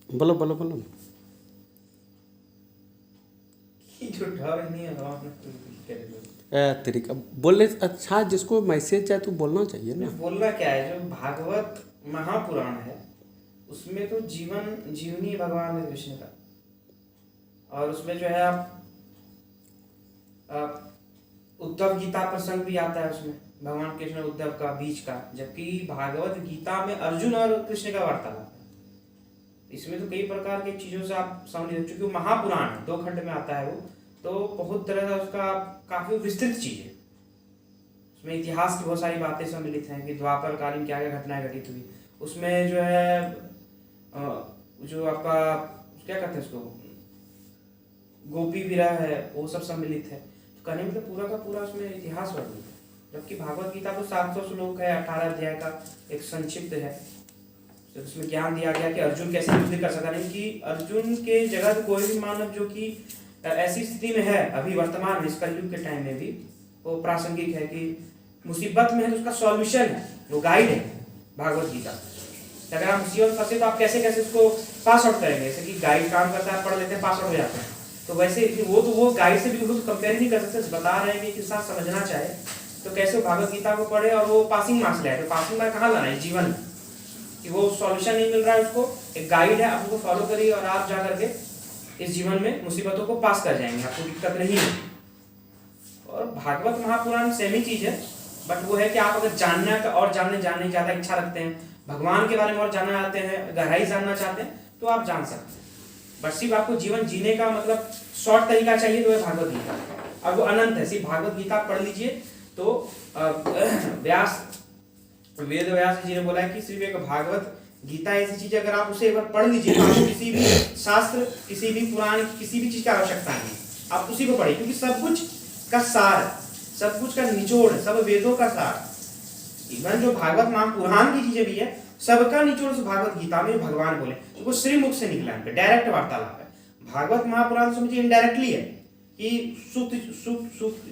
बोलो बोलो बोलो। जो डर नहीं है आपने तो क्या बोलो। तरीका बोलने अच्छा, जिसको मैसेज जाए तो बोलना चाहिए ना। बोलना क्या है, जो भागवत महापुराण है उसमें तो जीवन जीवनी भगवान है कृष्ण का। और उसमें जो है आप उद्धव गीता प्रसंग भी आता है उसमें, भगवान कृष्ण उद्धव का बीच का, जबकि भागवत गीता में अर्जुन और कृष्ण का वार्तालाप है। इसमें तो कई प्रकार की चीजों से आप समझ लीजिए, चूंकि महापुराण है 2 खंड में आता है वो, तो बहुत तरह का उसका काफी विस्तृत चीज है। उसमें इतिहास की बहुत सारी बातें सम्मिलित हैं कि द्वापर कालीन क्या क्या घटनाएं घटित हुई। उसमें जो है जो आपका क्या कहते हैं उसको, गोपी विरह है, वो सब सम्मिलित है। तो कहने मतलब पूरा का पूरा उसमें इतिहास वर्णित है। जबकि भागवत गीता तो 700 श्लोक है, 18 अध्याय का एक संक्षिप्त है। तो उसमें ज्ञान दिया गया कि अर्जुन कैसे युद्ध कर सकता, नहीं कि अर्जुन के जगह तो कोई भी मानव जो कि ऐसी स्थिति में है अभी वर्तमान में इस कलयुग के टाइम में भी, वो प्रासंगिक है कि मुसीबत में है तो उसका सॉल्यूशन है, वो गाइड है भागवत गीता। अगर आप मुसीबत फंसे तो आप कैसे कैसे उसको पास आउट करेंगे, जैसे कि गाइड काम करता है, पढ़ लेते हैं, पास आउट हो जाते हैं। तो वैसे वो गाइड से बिल्कुल कंपेयर नहीं कर सकते, बता रहे हैं कि किस साथ समझना चाहे तो कैसे वो भागवत गीता को पढ़े और वो पासिंग मार्क्स ले। तो पासिंग मार्क्स कहाँ लाना है, जीवन कि वो सॉल्यूशन नहीं मिल रहा है उसको, एक गाइड है, आप उसको फॉलो करिए और आप जा करके इस जीवन में मुसीबतों को पास कर जाएंगे, आपको दिक्कत नहीं है। और भागवत महापुराण सेम ही चीज है, बट वो है कि आप अगर जानना का और जानने ज्यादा इच्छा रखते हैं, भगवान के बारे में और जानना चाहते हैं, गहराई जानना चाहते हैं, तो आप जान सकते हैं। बट सिर्फ आपको जीवन जीने का मतलब शॉर्ट तरीका चाहिए तो है भागवत गीता। अब वो अनंत है, सिर्फ भागवत गीता पढ़ लीजिए तो व्यास वेद व्यास जी ने बोला है कि सिर्फ एक भागवत गीता ऐसी चीज अगर आप उसे एक बार पढ़ लीजिए तो आपको किसी भी शास्त्र, किसी भी पुराण, किसी भी चीज की आवश्यकता नहीं, आप उसी को पढ़िए, क्योंकि सब कुछ का सार, सब कुछ का निचोड़, सब वेदों का सार। इवन जो भागवत महापुराण की चीजें भी है, सबका निचोड़ से भागवत गीता में भगवान बोले, तो वो श्रीमुख से निकला है, डायरेक्ट वार्तालाप है। भागवत महापुराण समझिए इनडायरेक्टली है कि सुत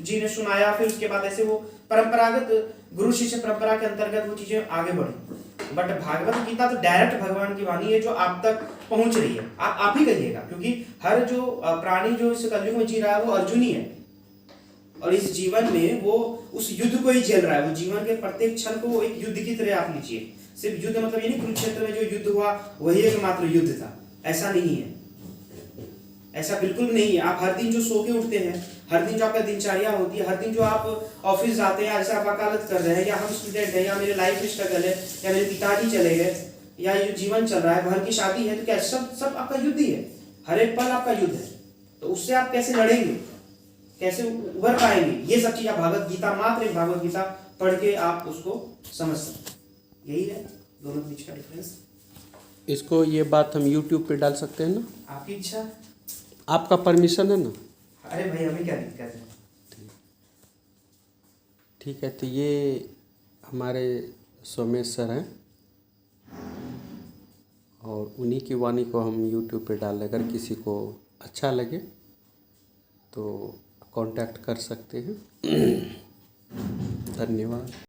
जी ने सुनाया, फिर उसके बाद ऐसे वो परंपरागत गुरु शिष्य परंपरा के अंतर्गत वो चीजें आगे बढ़ी। बट भागवत गीता तो डायरेक्ट भगवान की वाणी है जो आप तक पहुंच रही है, आप ही कहिएगा, क्योंकि हर जो प्राणी जो इस कलयुग में जी रहा है वो अर्जुनी है, और इस जीवन में वो उस युद्ध को ही झेल रहा है। वो जीवन के प्रत्येक क्षण को एक युद्ध की तरह आप लीजिए। सिर्फ युद्ध मतलब ये नहीं कुरुक्षेत्र में जो युद्ध हुआ वही एकमात्र युद्ध था, ऐसा नहीं है, ऐसा बिल्कुल नहीं है। आप हर दिन जो सो के उठते हैं, हर दिन जो आपका दिनचर्या होती है, हर दिन जो आप ऑफिस जाते हैं, जैसे आप वकालत कर रहे हैं, या हम स्टूडेंट हैं, या मेरे लाइफ स्ट्रगल है, या मेरे पिताजी चले गए, या ये जीवन चल रहा है, घर की शादी है, तो क्या सब आपका युद्ध ही है, हर एक पल आपका युद्ध है। तो उससे आप कैसे लड़ेंगे, कैसे उभर पाएंगे, ये सब चीज आप भागवत गीता, मात्र एक भागवत गीता पढ़ के आप उसको समझ सकते। यही है दोनों बीच का डिफरेंस। इसको ये बात हम YouTube पे डाल सकते हैं ना? आपकी इच्छा, आपका परमिशन है ना? अरे भाई हमें क्या दिक्कत है। ठीक है, तो ये हमारे सोमेश सर हैं और उन्हीं की वाणी को हम YouTube पे डाल, अगर किसी को अच्छा लगे तो कांटेक्ट कर सकते हैं। धन्यवाद।